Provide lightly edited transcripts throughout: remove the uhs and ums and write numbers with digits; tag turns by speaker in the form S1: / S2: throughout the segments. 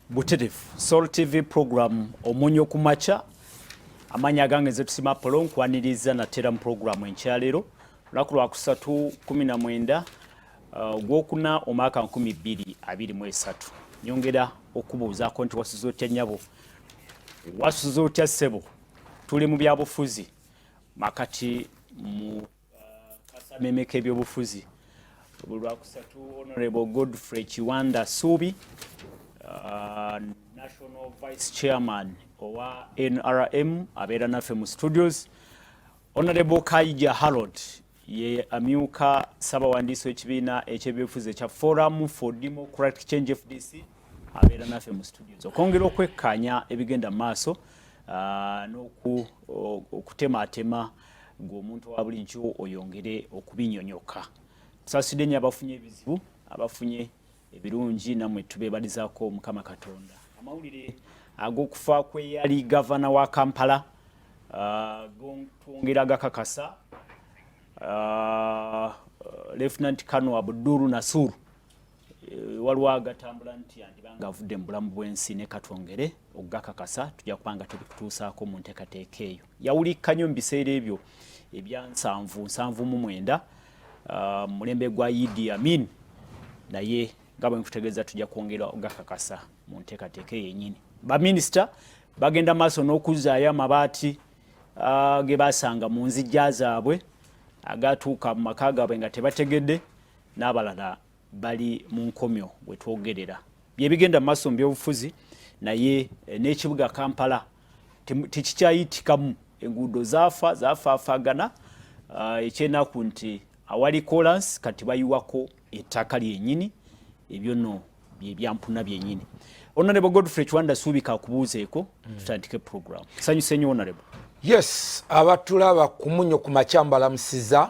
S1: Buterefu Soul TV program omunyo kumacha amanya gange zetusima polo nkwaniriza natera mu program enkyalero lakulwa kusatu 19 gwokuna omaka 2023 nyongera okubuuza konti wasuzo tya nyabo wasuzo tya sebo tuli mu byabufuzi makati mu kasamemeke byobufuzi bulwa kusatu Honorable Godfrey Chiwanda Subi National Vice Chairman owa NRM abera nafe mu studios Honorable Kaija Harold ye amyuka sabawandiso ekibiina ekyebyobufuzi ekya Forum for Democratic Change FDC abera nafe mu studios okongera okwekkanya ebigenda maaso n'oku okutematema ng'omuntu wa bulijjo oyongere okubinyonyoka tusasidde abafunye ebizibu abafunye ebirungi namwe tubebalizaako Mukama Katonda amawulire ag'okufa kwe yali gavana wa Kampala twongera gakakasa Lieutenant Colonel Abdul Nasur waliwo agatambula nti andibanga avudde mu bulamu bw'ensi ne katwongere okugakakasa tujja kubanga tubikutuusaako mu nteekateeka eyo yawulikka nnyo mu biseera ebyo ebya 79 mulembe gwa Idi Amin naye ngabwe nkutegeeza tujja kwongera ogakakasa mu nteekateeka yennyini baminisita bagenda maaso n'okuzaayo amabaati ge basanga mu nzijja zaabwe agatuuka mu maka gaabwe nga tebategedde n'abalala bali mu nkomyo bwe twogerera byebigenda mu maaso mu byobufuzi naye n'ekibuga Kampala tekikyayitikamu enguudo zaafaafagana ekyenaku nti awali kolansi kati bayiwako ettaka lyennyini ebyo nno byebyampuna byennyini Honorable Godfrey Chiwanda Subi akubuuzeeko tutandike program sanyuse nnyo Honorable.
S2: Yes, abatulaba kumunyo ku makyambala musiza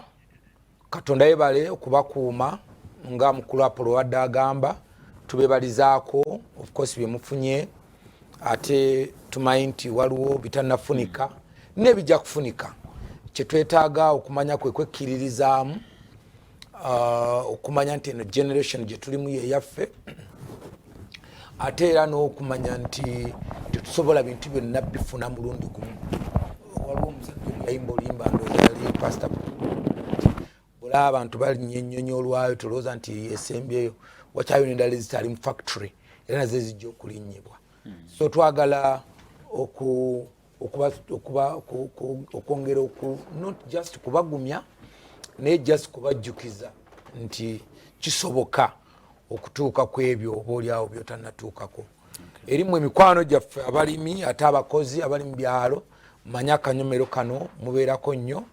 S2: Katonda yebale okubakuuma nga mukulu Apollo wadde agamba tubebalizaako of course byemufunye ate tumanyi nti waliwo bitannafunika nebijja kufunika kyetwetaaga okumanya kwe kwekkiririzaamu okumanya nti eno generation gye tulimu ye yaffe ate era n'okumanya nti tetusobola bintu byonna bifuna mulundi gumu waliwo omusajja yayimba olimba ndooza yali pastor olaba abantu balinnya ennyonyi olwayo tolowooza nti esembyeyo wakyayo n'endala ezitali mu factory era nazo zijja okulinnyibwa so twagala okwongera not just kubagumya naye just kubajjukiza nti kisoboka okutuuka ku ebyo obaoliawo byotannatuukako erimu emikwano gyaffe abalimi ate abakozi abali mu byalo manya akanyomero kano mubeerako nnyo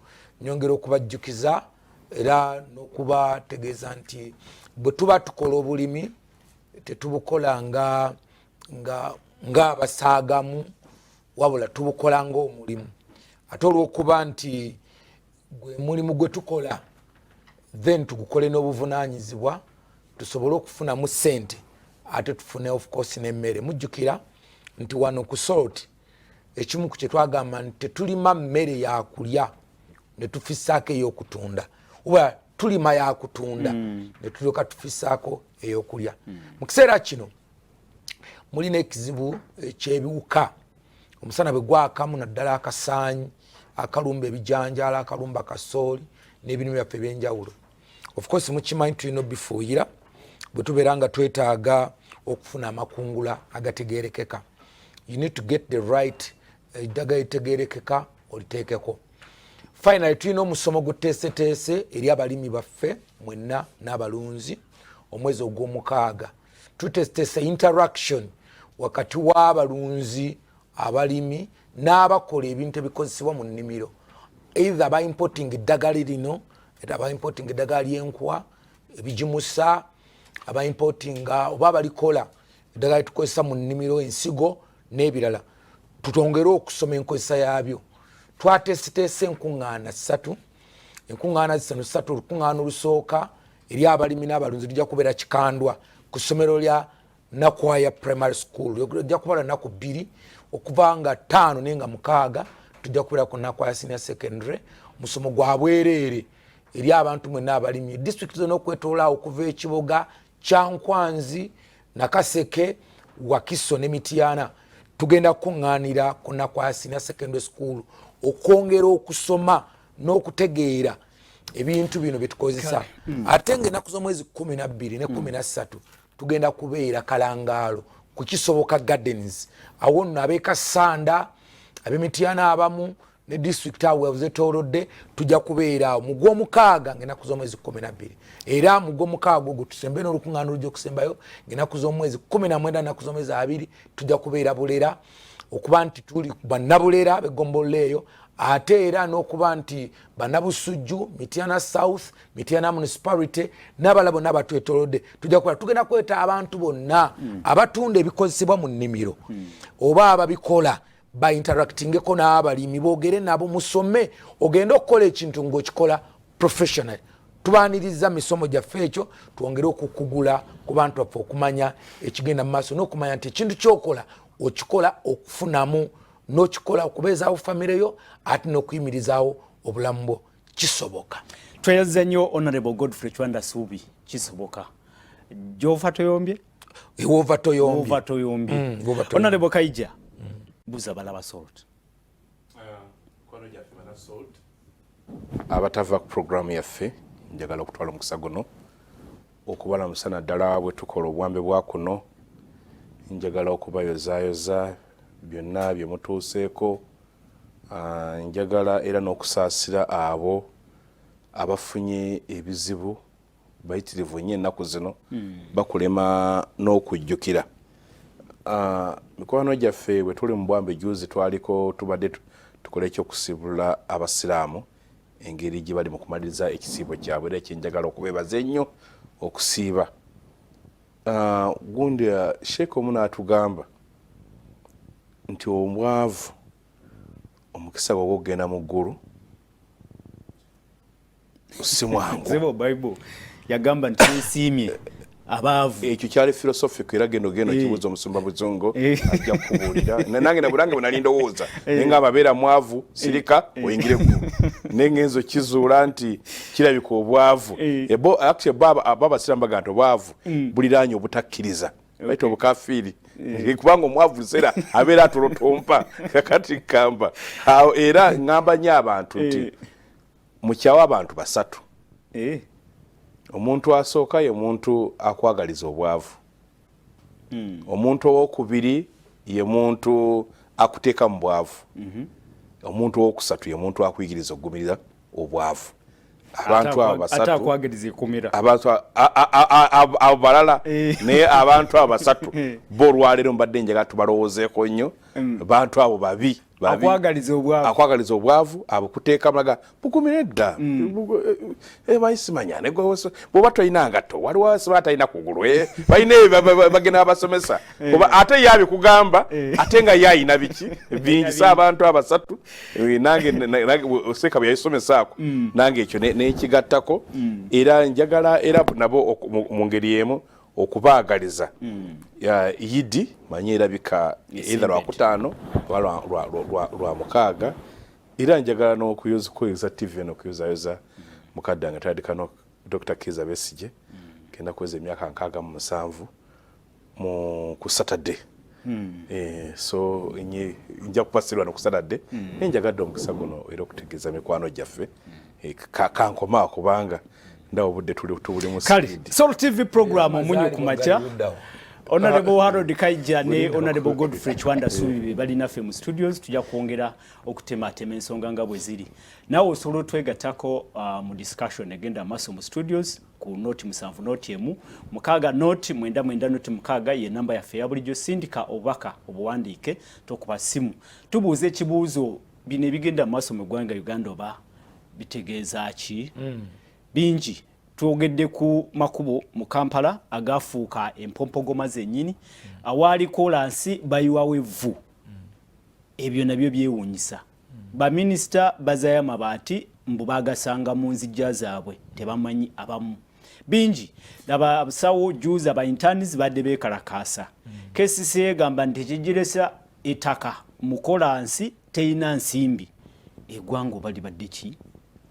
S2: nyongera okubajjukiza era n'okubategeeza nti bwe tuba tukola obulimi tetubukola nga abasaagamu wabula tubukola ng'omulimu ate olw'okuba nti gwe mulimu gwe tukola then tugukole n'obuvunaanyizibwa tusobole okufunamu ssente ate tufune of course n'emmere mujjukira nti wano ku salt ekimu ku kye twagamba nti tetulima mmere yakulya ne tufissaako ey'okutunda oba tulima yakutunda ne tulyoka tufissaako ey'okulya mu kiseera kino mulina ekizibu ekyebiwuka omusana bwe gwakamu naddala akasaanyi akalumba ebijanjaala akalumba kasooli n'ebintu byaffe ebyenjawulo of course mukimanyi tulina obifuuyira bwe tubeera nga twetaaga okufuna amakungula agategeerekeka you need to get the right eddagala litegeerekeka oliteekeko finally tulina omusomo guteeseteese eri abalimi baffe mwenna n'abalunzi omwezi ogw'omukaaga tuteeseteese interaction wakati w'abalunzi abalimi n'abakola ebintu ebikozesebwa mu nnimiro either aba importing eddagala lino era aba importing eddagala ly'enkwa ebijimusa aba importing oba abalikola eddagala litukozesa mu nnimiro ensigo n'ebirala tutongere okusoma enkozesa yaabyo twateeseteese enkuŋŋaana 3 enkuŋŋaana 3 olukuŋŋaana olusooka eri abalimi n'abalunzi lujja kubeera kikandwa ku ssomero lya Nakwaya Primary School lujja kubeera nnaku 2 okuva nga 5 naye nga 6 tujja kubeera ku Nakwaya Senior Secondary musomo gwa bwereere eri abantu mwenna abalimi district zonna okwetoolaawo okuva ekiboga Kyankwanzi Nakaseke Wakiso ne Mityana tugenda kuŋŋaanira ku Nakwasi na secondary school okwongera okusoma n'okutegeera ebintu bino bye tukozesa. Ate ng'ennaku z'omwezi 12 ne 13 tugenda kubeera Kalangaalo ku Kisoboka Gardens awo nno ab'e Kasanda ab'Emityana abamu ne district awo yazetolodde tujja kubeera mu Gwomukaaga ng'ennaku z'omwezi 12 era mu Gwomukaaga ogwo tusembe n'olukuŋŋaana olujja okusembayo ng'ennaku z'omwezi 19 ennaku z'omwezi 2 tujja kubeera Bulera okuba nti tuli bannabulera begombolola eyo ate era n'okuba nti bannabusujju Mityana South Mityana Municipality n'abalala bonna abatwetolodde tujja kubeera tugenda kweta abantu bonna abatunda ebikozesebwa mu nnimiro oba ababikola ba interactingeko n'abalimi boogere nabo musome ogende okukola ekintu ng'okikola professional. Tubaaniriza misomo gyaffe ekyo twongere okukugula ku bantu baffe okumanya ekigenda mu maaso n'okumanya nti ekintu ky'okola okikola okufunamu n'okikola okubeezaawo famire yo ate n'okuyimirizaawo obulamu bwo kisoboka.
S1: Tweyaza nnyo Honorable Godfrey Chwanda Suubi kisoboka. Gy'ova toyombye?
S2: Ewova toyombye.
S1: Ewova toyombye. Honorable Kaija. Buza balaba salt.
S3: Kwano gyaffe bala salt. Abatava ku programu yaffe njagala okutwala omukisa guno okubala musana ddala bwe tukola obwambe bwa kuno njagala okubayozaayoza byonna bye mutuuseeko njagala era n'okusaasira abo abafunye ebizibu bayitirivu nnyo ennaku zino bakulema n'okujjukira. Mikwano gyaffe bwe tuli mu bwambe juzi twaliko tubadde tukola ekyokusibula abasiraamu engeri gye bali mu kumaliriza ekisiibo kyabwe era ekyenjagala okubeebaza ennyo okusiiba. Gundi Sheikh omu n'atugamba nti omwavu omukisa gwo ogenda mu ggulu si mwangu.
S1: Zebo Bible yagamba nti nsiimye abaavu.
S3: Ekyo kyali philosophical era gendo kibuuza omusumba Buzongo ajja kubuulira. Nange nabulange bwe nali ndowooza naye nga ababeera mwavu sirika oyingire ggulu. Naye ngenzo kizuula nti kirabika obwavu. Actually abasiraamu bagamba nti obwavu buliraanye obutakkiriza bayita obukafiiri. Kubanga omwavu biseera abeera atolotompa kakati kamba. Era ngamba nnyo abantu nti mukyawo abantu basatu. Omuntu asooka ye muntu akwagaliza obwavu. Omuntu owokubiri ye muntu akuteeka mu bwavu. Omuntu owokusatu ye muntu akuyigiriza okugumiriza obwavu. Abantu abo basatu
S1: ate akwagaliza ekomera.
S3: Abantu abo balala naye abantu abo basatu bo olwaleero mbadde njagala tubalowoozeeko nnyo. Bantu abo babi akwagaliza obwavu abo kuteeka malaga bugumire dda bayisimanya bwoba tolina ngatto waliwo siba talina kugulu balina bagenda babasomesa oba ate ye abikugamba ate nga ye ayina biki bingi sa abantu abasatu nange oseka bwe yayisomesaako nange ekyo nekigattako era njagala era nabo mu ngeri emu okubaagaliza yidi manye erabika either lwakutaano lwa mukaaga era njagala n'okuyozesa TV n'okuyozaayoza mukadde wange tandikano Dr. KIZZA BESIGYE kenda kuweza emyaka 67 ku Saturday. So nja kupasirwa no ku Saturday njagadde omukisa guno era okutegeeza mikwano gyaffe kankoma kubanga ndawo obudde tuli mu
S1: Soul TV program omunyo kumacha. Honorable Harold Kaija ne Honorable Godfrey Chwanda Suubi bali naffe mu studios tujja kwongera okutematema ensonga nga bwe ziri. Nawe osolo twegatako mu discussion egenda maso mu studios ku noti 7 noti emu mukaaga noti 9 noti mukaaga ye namba yaffe ya bulijjo sindika obubaka obuwandiike tokuba simu tubuuze ekibuuzo bino ebigenda maso mu ggwanga Uganda oba bitegeeza ki? Bingi twogedde ku makubo mu Kampala agafuuka empompogoma zennyini awaali kolansi bayiwawo evvu ebyo nabyo byewuunyisa. Baminisita bazaayo amabaati mbu bagasanga mu nzijja zaabwe tebamanyi abamu. Bingi abasawo juuzi abaintanis badde beekalakaasa. KCCA egamba nti ekigiresa ettaka mu kolansi teyina nsimbi. Eggwanga oba libadde ki?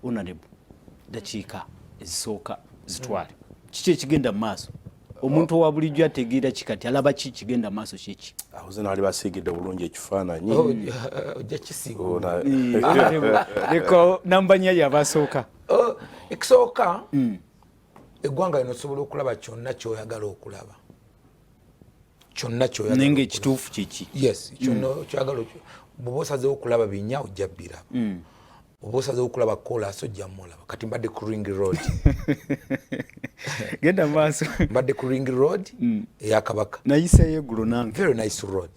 S1: Honorable dakiika ezisooka zitwale kiki ekigenda mu maaso? omuntu wa bulijjo ategeera kikati alaba ki kigenda maaso kiki
S3: awoze naali basiigidde bulungi ekifaananyi
S2: ojja kisiiga
S1: leko nambanya yabasooka
S2: ekisooka eggwanga lino osobola okulaba kyonna kyoyagala okulaba kyonna kyoyagala
S1: nenga ekituufu kiki
S2: yes kyonna kyoyagala bw'oba osazeewo okulaba binnya ojja biraba oba osazeewo okulaba kolas ojja mulaba kati mbadde ku ring road
S1: genda maaso
S2: mbadde ku ring road eya kabaka
S1: nayiseeyo eggulo nange
S2: very nice road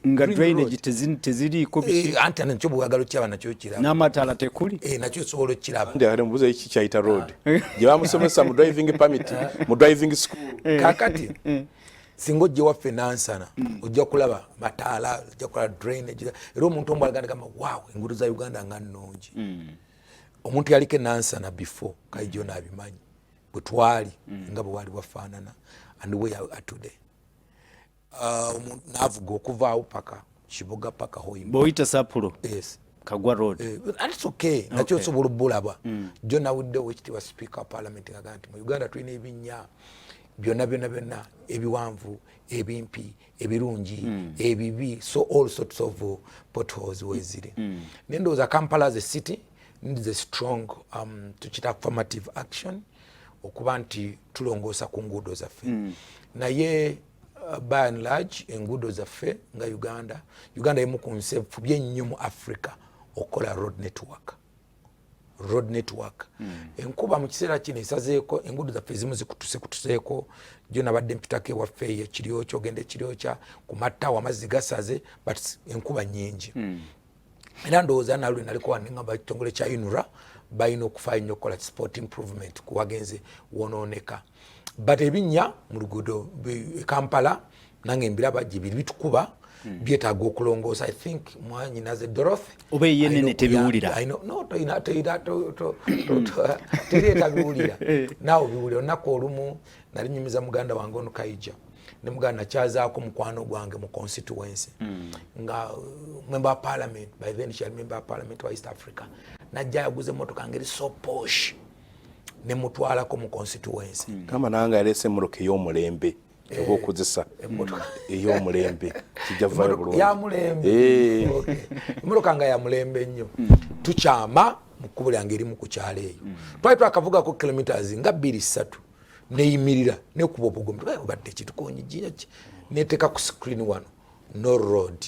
S1: nga drainage teziriiko
S2: anti nakyo bweyagala okyaba nakyo kiraba
S1: n'amataala tekuli
S2: nakyo osobola okiraba
S3: ndi mubuuza eki kyayita road gye bamusomesa mu driving permit mu driving school
S2: kakati singa ojje waffe nansana ojja kulaba mataala ojja kulaba drainage era omuntu omu alagamba wow enguudo za Uganda nga nnungi omuntu yaliko nansana before Kaija naabimanyi bwe twali nga bwe wali wafaanana and we are today naavuga okuvaawo paka Kiboga paka Hoima
S1: bw'oyita Sapulo
S2: yes
S1: Kagwa road
S2: and it's okay nakyo osobola obbulaba jo nawuddewo wekitiibwa speaker wa parliament ng'agamba nti mu Uganda tulina ebinnya byonna ebiwanvu ebimpi ebirungi ebibi so all sorts of potholes weziri nendowooza Kampala as a city needs a strong tukita affirmative action okuba nti tulongoosa ku nguudo zaffe naye by and large enguudo zaffe nga Uganda emu ku nsi efubye ennyo mu Africa okukola road network enkuba mu kiseera kino esazeeko enguudo zaffe ezimu zikutuseeko jo nabadde mpitako ewaffe ekiriokyo ogenda ekiriokya ku mattawo amazzi gasaze but enkuba nnyingi era ndowooza nalwe naliko wanengamba ekitongole kya UNRA balina okufaayo nnyo okukola sport improvement ku wagenze wonooneka but ebinnya mu luguudo Kampala nange mbiraba gye biri bitukuba byetaaga okulongoosa I think mwanyinaze Dorothy
S1: oba yenene tebiwulira
S2: tereeta biwulira naawe biwulira olunaku olumu nali nyumiza muganda wange ono Kaija ne muganda nakyazaako mukwano gwange mu constituency nga member of parliament by then she had member of parliament wa East Africa najja yaguze emmotoka ngeri so posh ne mutwalako mu constituency
S3: kama nange yaleese emmotoka ey'omulembe oba okuzesa ey'omulembe kijavayo bulungi
S2: yamulembe emmotoka nga yamulembe nnyo tukyama mu kkubo lyange erimu ku kyalo eyo twali twakavugako kilometers nga 2-3 neyimirira nekuba obugombe badde kitukonyigira ki neteeka ku screen wano no road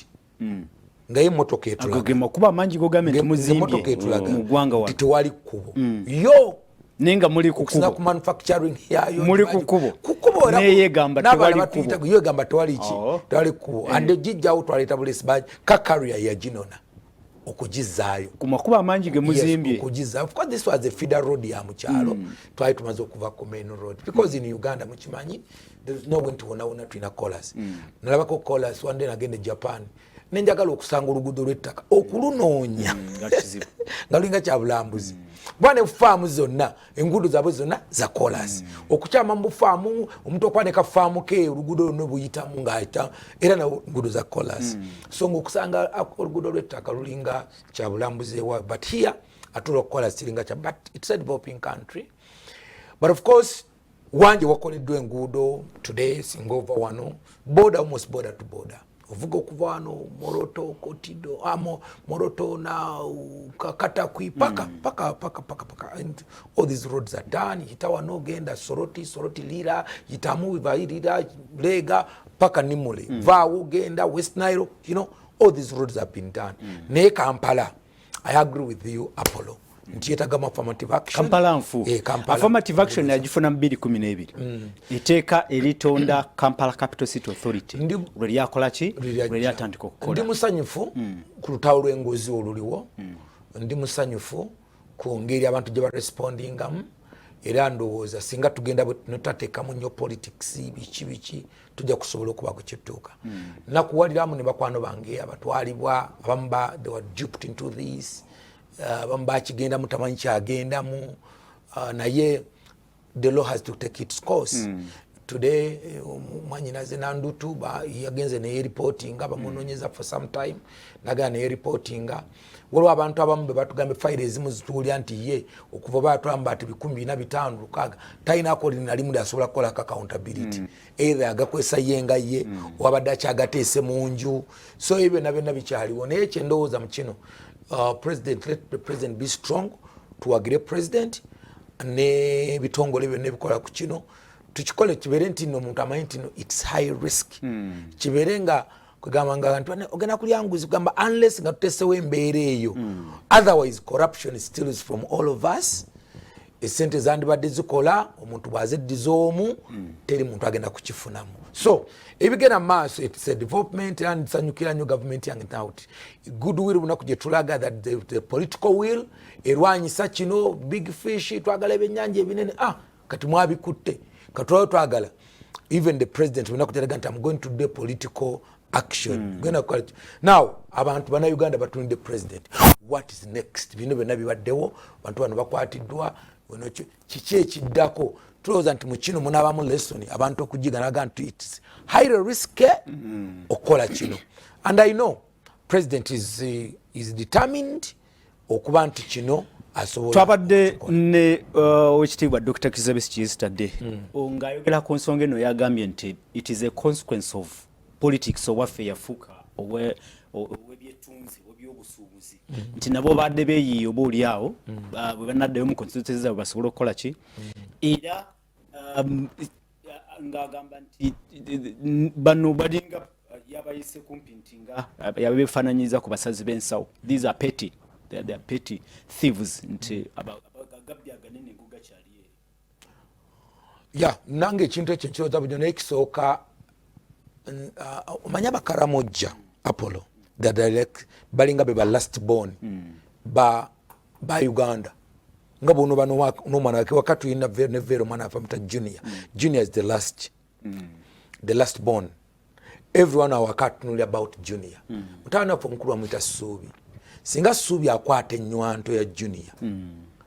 S2: ngaye emmotoka etulaga
S1: kuba amangi gogambe temuzimbye mu ggwanga wano
S2: tewali kkubo yo
S1: nenga muli kukubo
S2: ku manufacturing yayo
S1: muli kukubo neyegamba tewali kubo
S2: yegamba tewali ki tewali kubo ande jijjawo twaleta bulesi baji kakaria ya jinona okugizaayo
S1: ku makuba amangi ge muzimbye
S2: okugizaayo of course this was a feeder road ya mukyalo twali tumaze okuva ku main road because in Uganda mukimanyi there is no way to wona twina callers nalabako callers one day nagende Japan nenjagala okusanga oluguudo lw'ettaka okulunoonya nga lulinga kyabulambuzi bwana faamu zonna enguudo zaabwe zonna za kolas okukyama mu faamu omuntu okwaneka faamu ke oluguudo luno buyitamu ng'ayita era na enguudo za kolas so ng'okusanga oluguudo lw'ettaka lulinga kyabulambuzi ewa but here atula kolas kiringa kya but it's a developing country but of course wanje wakoleddwa enguudo today singa ova wano border almost border to border ovuga okuva wano Moroto Kotido Moroto na Katakwi paka and all these roads are done hita wano genda Soroti Lira hitamu Lira Lega paka Nimule Vawo genda West Nile you know all these roads have been done ne Kampala I agree with you Apollo ntietagama affirmative action
S1: Kampala nfu affirmative action yagifuna 2012 iteeka eritonda Kampala Capital City Authority lwe lyakola ki lwe lyatandika okukola
S2: ndi musanyufu ku lutawo lw'engozi oluliwo ndi musanyufu ku ngeri abantu gye barespondingamu era ndowooza singa tugenda notateekamu nnyo politics biki tujja kusobola okuba ku kituuka nakuwaliramu ne bakwano bange abatwalibwa abamu they were duped into this bambakigenda mutamanyi kyagendamu naye the law has to take its course today mwanyinaze nandutu yagenze ne reporting abamunonyeza for some time naga ne reporting waliwo abantu abamu be batugambe file ezimu zituulya nti ye okuva batwamba ati 15 lukaga talina ko linalimu lyasobola kukola accountability either agakwesa yenga ye wabadde agateese mu nju so ebyo nabyo bikyaliwo naye kyendowooza mu kino president, let the president be strong to agree president ne bitongole byonna ebikola ku kino tukikole kibere nti no muntu amanyi nti it's high risk kibere nga kugamba nga abantu ogenda kulyanguzi kugamba unless nga tutesewo embeera eyo otherwise corruption still is from all of us esente zandibadde zikola omuntu bwazeddiza omu teri muntu agenda kukifunamu so ebigenda maaso it's a development and sanyukira nyo government yange out goodwill bunaku gye tulaga that the political will erwanyisa kino big fish twagala ebyennyanja ebinene kati mwabikutte katwala twagala even the president bunaku teraga nti I'm going to do political action now abantu bana Uganda batunde president what is next bino byonna bibaddewo abantu bano bakwatiddwa kiki ekiddako tulowooza nti mu kino munaabamu lesson abantu okugiganaga nti it's high risk okukola kino and I know president is determined okuba nti kino asobola
S1: twabadde ne owekitiibwa Dr. KIZZA BESIGYE yesterday ng'ayogera ku nsonga eno yagambye nti it is a consequence of politics owaffe yafuuka ow'ebyetunzi obyobusuubuzi nti nabo badde beeyiiya oba oli awo bwe banaddayo mu constituencies zaabwe basobole okukola ki era ng'agamba nti bano balinga yabayise kumpi nti nga yabeefaananyiza ku basazi b'ensawo these are petty they are petty thieves nti agabbi aganene enguga kyali
S2: ya nange ekintu ekyo nkirowooza bujjo naye kisooka omanya Bakaramojja Apollo the direct balinga be ba last born ba Uganda nga bono bano n'omwana wake wakati ina ne vero mwana afamuta junior is the last born everyone wakati nuli about junior mutana fo mukuru amwita Suubi singa Suubi akwate ennywanto ya junior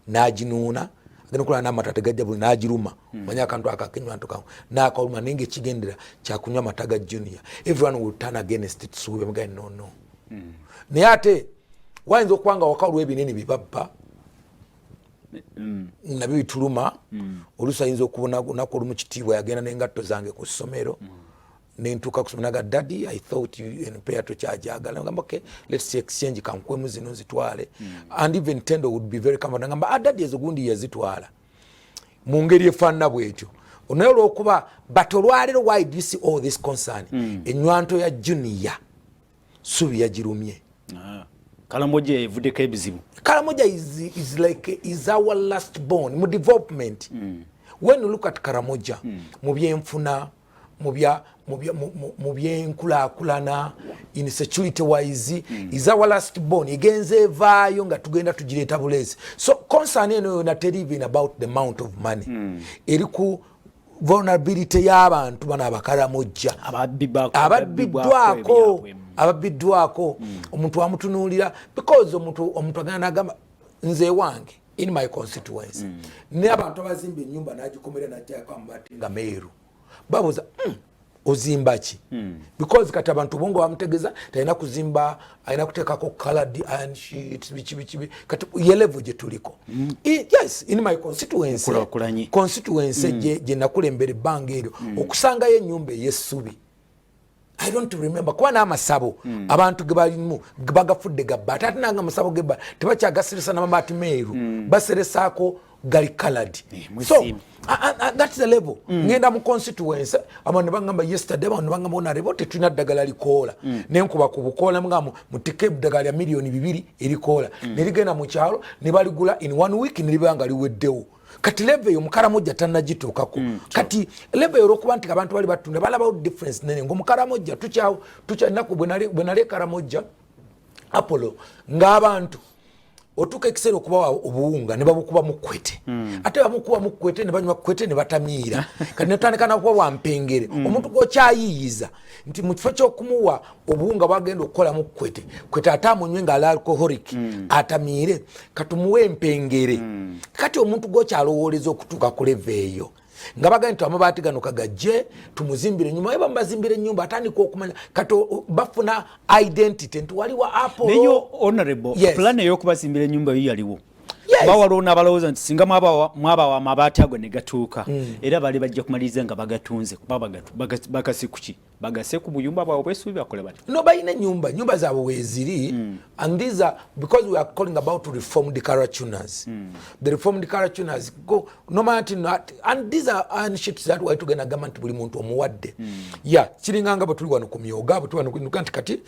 S2: naginuuna agenda na matata gajja buli najiruma manya kantu akakenywanto kawo nakaluma ninge kigendera kyakunywa mataga junior everyone will turn against it Suubi mga no naye ate wayinza okwanga wakalu ebinene bibabba nabyo bituluma oluusi ayinza okubona nako olumu kitiibwa yagenda n'engatto zange ku ssomero nentuuka kusoma naga daddy I thought you employer to charge agala ngamba okay let's exchange kankwemu zino zitwale and even Tendo would be very comfortable ngamba daddy ezogundi yazitwala mu ngeri efaanana bwetyo onaye olw'okuba but olwaliro why do you see all this concern ennywanto ya junior Suubi yagirumye
S1: Kalamojja evuddeko ebizibu
S2: Karamojja is like is our last born mu development when you look at Karamojja mu byenfuna mu byenkulaakulana in security wise is our last born egenze evaayo nga tugenda tugireeta buleezi so concern eno yona teri even about the amount of money eri ku vulnerability y'abantu bano Abakaramojja ababbiddwako omuntu wamutunuulira because omuntu agenda n'agamba nze wange in my constituency ne abantu abazimba ennyumba n'agikomera n'agyako amabati nga meeru babuuza ozimba ki because kati abantu bongo bamutegeza talina kuzimba alina kuteekako colored iron sheets bikibikibi kati ye level gye tuliko yes in my constituency gye nakulembera ebbanga eryo okusangayo ennyumba ey'essubi I don't remember kuba n'amasabo abantu ge balimu bagafudde gabbaati ate nanga amasabo gebba tebakyagaseresa n'amabaati meeru baseresaako gali colored so that's the level ngenda mu constituency abantu bangamba yesterday abantu bangamba ona rebote tulina ddagala likoola nenkuba ku bukoola nga mutike ddagala lya milioni 2 erikoola nerigenda mu kyalo ne baligula in 1 week neribanga liweddewo kati level yo Mukaramojja tannagituukako kati level yo okuba nti abantu bali batunda balaba difference nene ngo Mukaramojja tukyanaku bwe nali Karamojja Apollo ng'abantu otuka ekiseera okubawa obuwunga ne babukuba mu kkwete ate bamukuba mu kkwete ne banywa kkwete ne batamiira kati netandika nakuba wampengere omuntu gwokyayiyiza nti mu kifo ky'okumuwa obuwunga bwagenda okukola mu kkwete ate amunywe nga alcoholic atamiire katumuwe empengere kati omuntu gwokyalowooleza okutuuka ku leve eyo nga bagambye nti amabaati gano kagajje tumuzimbire nyumba eba mbazimbire nyumba atandika okumanya kato bafuna identity nti waliwo Apollo
S1: neyo honorable plan eyokubazimbira nyumba yo yaliwo bawaliwo n'abalowooza nti singa mwabawa amabaati ago ne gatuuka era bali bajja kumaliriza nga bagatunze kuba bagase kuki bagase ku buyumba bwabwe bwesuubi bakole bati
S2: no bayina nyumba zaabwe weeziri and these are because we are calling about reformed Karachunas the reformed Karachunas go no matter not and these are initiatives that we tugenda gamba nti buli muntu omuwadde kiringanga bwe tuli wano ku myoga bwe tuli wano kati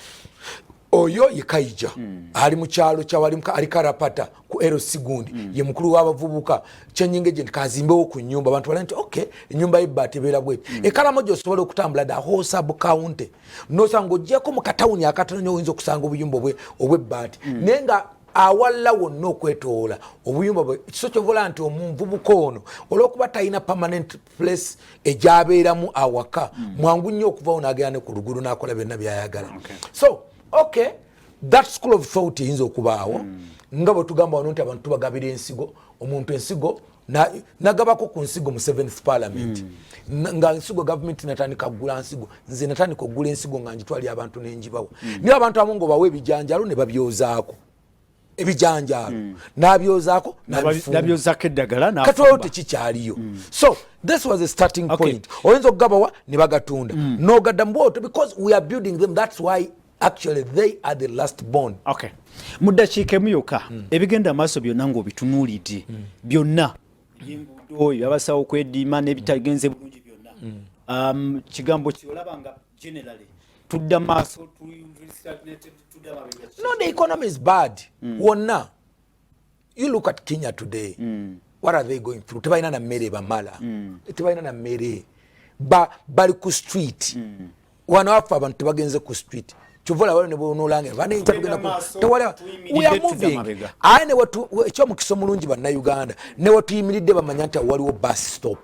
S2: oyo ye Kaija ali mu kyalo kyawali ali Karapata ku LC Gundi ye mukulu w'abavubuka kyenyinge je kazimbewo ku nyumba abantu bali nti okay nyumba y'ibbaati beera bweti ekala mojo osobola okutambula da whole sub county no sango jeko mu katawuni akatono oyinza okusanga obuyumba obw'ebbaati nenga awalla wonna okwetoola obuyumba bwe kiso kyovola nti omuvubuka ono olw'okuba talina permanent place egyabeeramu awaka mwangu nnyo okuvawo n'agenda ku luguudo n'akola byonna byayagala so okay that school of thought yinza okubaawo nga bwe tugamba wano nti abantu tubagabira ensigo omuntu ensigo nagabako ku nsigo mu 7th parliament nga nsigo government natandika kugula nsigo nze natandika okugula ensigo nga njitwali abantu n'enjibawo niyo abantu amu ngo bawe ebijanjalo ne babyozaako ebijanjalo n'abyozaako
S1: n'abyozaako eddagala
S2: katwalo tekikyaliyo so this was a starting point oyinza okugabawa ne bagatunda n'ogadda mu bwoto because we are building them that's why actually they are the last born.
S1: Okay. Mudakiika emu yokka ebigenda maaso byonna ng'obitunuulidde byonna oyo abasawo okwediima n'ebitagenze bulungi byonna kigambo kyolaba nga generally tudda maaso
S2: no the economy is bad wonna you look at Kenya today what are they going through tebalina na mmere bamala tebalina na mmere bali ku street wano afa abantu tebagenze ku street chuvola wale nebo nolanga bane tugenda ku tewala we are moving ane watu ekyo mukiso mulungi banna Uganda ne watu yimiridde bamanyanta waliwo bus stop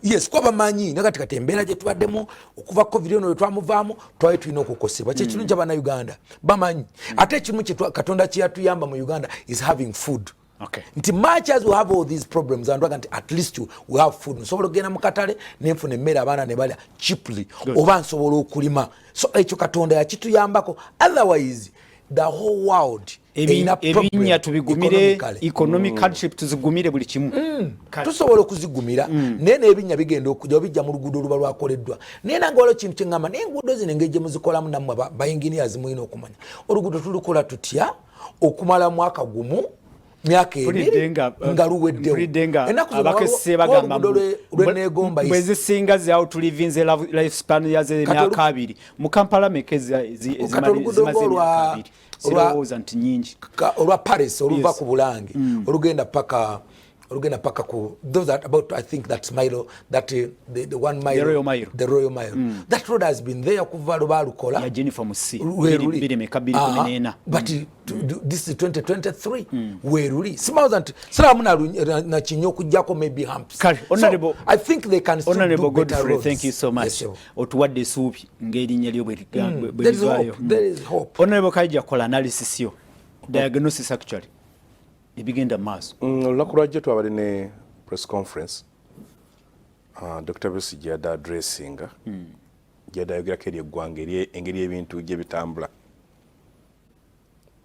S2: yes kwa bamanyi nakati katembera je tubaddemu okuva covid ono twamuvaamu twaye tulina okukosebwa kye kintu ky'abana Uganda bamanyi ate ekimu kye Katonda kyatuyamba mu Uganda is having food.
S1: Okay.
S2: Nti much as we have all these problems and at least we have food nsobola ogenda mu katale nenfuna emmere abaana ne balya cheaply oba nsobola okulima so ekyo Katonda yakituyambako otherwise the whole world
S1: ebinya tubigumire economic hardship tuzigumire buli kimu
S2: tusobola okuzigumira naye n'ebinya bigenda okujja obijja mu luguudo oluba lwakoleddwa naye nange waliwo kintu kyengamba n'enguudo zino engeri muzikolamu nammwe ba-engineers mulina okumanya oluguudo tulukola tutya okumala mwaka gumu myaka ebiri nga luweddewo
S1: abakese bagamba bwezisinga zawo tulivinze lifespan yaze emyaka abiri mu Kampala mekezi zimaze emyaka abiri sirowooza nti nyingi
S2: olwa Paris oluva ku Bulange olugenda paka ku those are about I think that's Milo that the 1 mile the Royal Mile that road has been there kuva lubalukola
S1: ya Jennifer Musi biri mekabiri kunena
S2: but this is 2023 weruli simawuzanti salamu na kinyo kujjako maybe humps
S1: honorable
S2: I think they can still
S1: honorable
S2: do better
S1: Godfrey
S2: roads.
S1: thank you so much otuwadde suupi ng'erinnya lyo
S2: there is hope
S1: honorable Kaija kola analysis yo diagnosis actually ebigenda maaso
S3: olunaku lwajjo twabali ne press conference Dr. BESIGYE yadde addressinga yadde ayogerako eri eggwanga engeri ebintu gye bitambula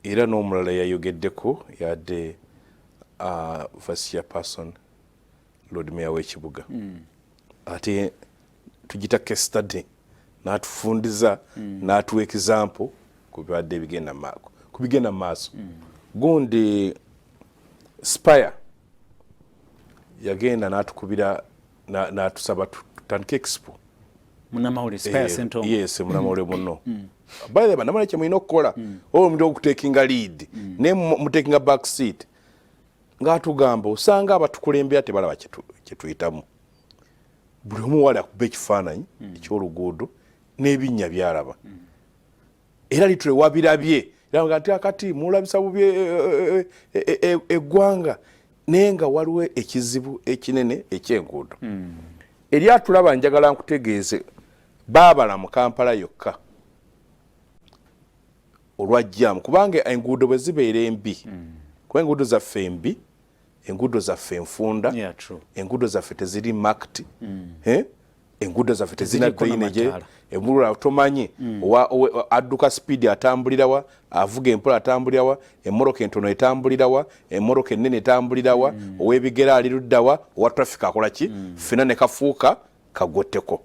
S3: era n'omulala yayogeddeko yadde vice chairperson Lord Mayor w'ekibuga ate tugita case study n'atufundiza n'atuwa example ku bibadde bigenda maaso gundi Spire yagenda n'atukubira n'atusaba tutandike expo
S1: munamawulire Spire Center
S3: yes munamawulire muno by the way namala kye mulina okukola omuntu okutekinga lead ne mutekinga back seat ng'atugamba osanga abatukulembera tebalaba kye tuyitamu buli omu wali akuba ekifaananyi eky'oluguudo n'ebinnya byalaba era litule wabirabye ati akati mulabisa bubi eggwanga naye nga waliwo ekizibu ekinene ekyenguudo eri atulaba njagala nkutegeeze baabala mu Kampala yokka olwajjamu kubanga enguudo bwe zibeera embi kuba enguudo zaffe embi enguudo zaffe enfunda, enguudo zaffe teziri marked, enguudo zaffe tezirina drainage, emmulula tomanyi adduka speed atambulirawa, avuga empola atambulirawa, emmoroka entono etambulirawa, emmoroka ennene etambulirawa, ow'ebigere ali luddawa, owa traffic akola ki, ffena ne kafuuka kagotteko.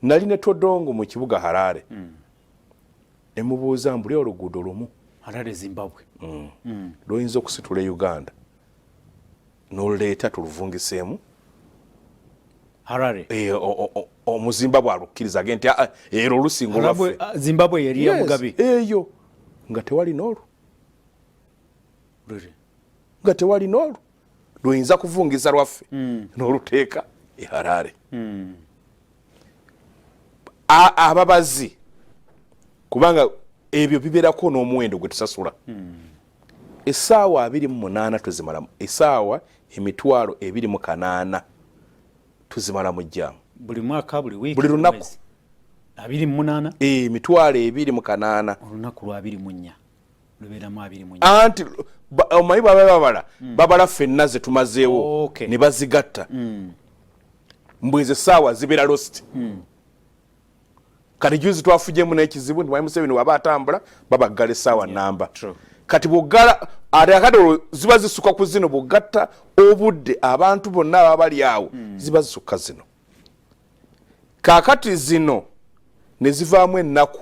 S3: Nali ne Todongo mu kibuga Harare, ne mubuuza mbuli oluguudo lumu
S1: Harare Zimbabwe
S3: lwoyinza okusitula Uganda n'oluleeta tuluvungiseemu
S1: Harare
S3: omuzimbabwe alukkiriza nti era olusinga olwaffe
S1: Zimbabwe yali ya Mugabe
S3: eyo nga tewali n'olwo nga tewali n'olwo lwoyinza kuvungisa lwaffe n'oluteeka e Harare. Ababazi kubanga ebyo bibeerako n'omuwendo gwe tusasula. Essaawa 28 tuzimalamu, essaawa 28,000 tuzimala mu jjaamu
S1: buli mwaka buli wiiki
S3: buli lunaku
S1: 28
S3: 28,000
S1: olunaku lwa 24 lubeeramu 24
S3: anti omanyi babala ffenna ze tumazeewo ne bazigatta mbweze essaawa zibeera lost. Kati juzi twafujjemu n'ekizibu nti Museveni waba atambula babaggala essaawa namba. Kati bw'oggala ate akati olwo ziba zisukka ku zino bw'ogatta obudde abantu bonna ababa bali awo ziba zisukka zino. Kaakati zino ne zivaamu ennaku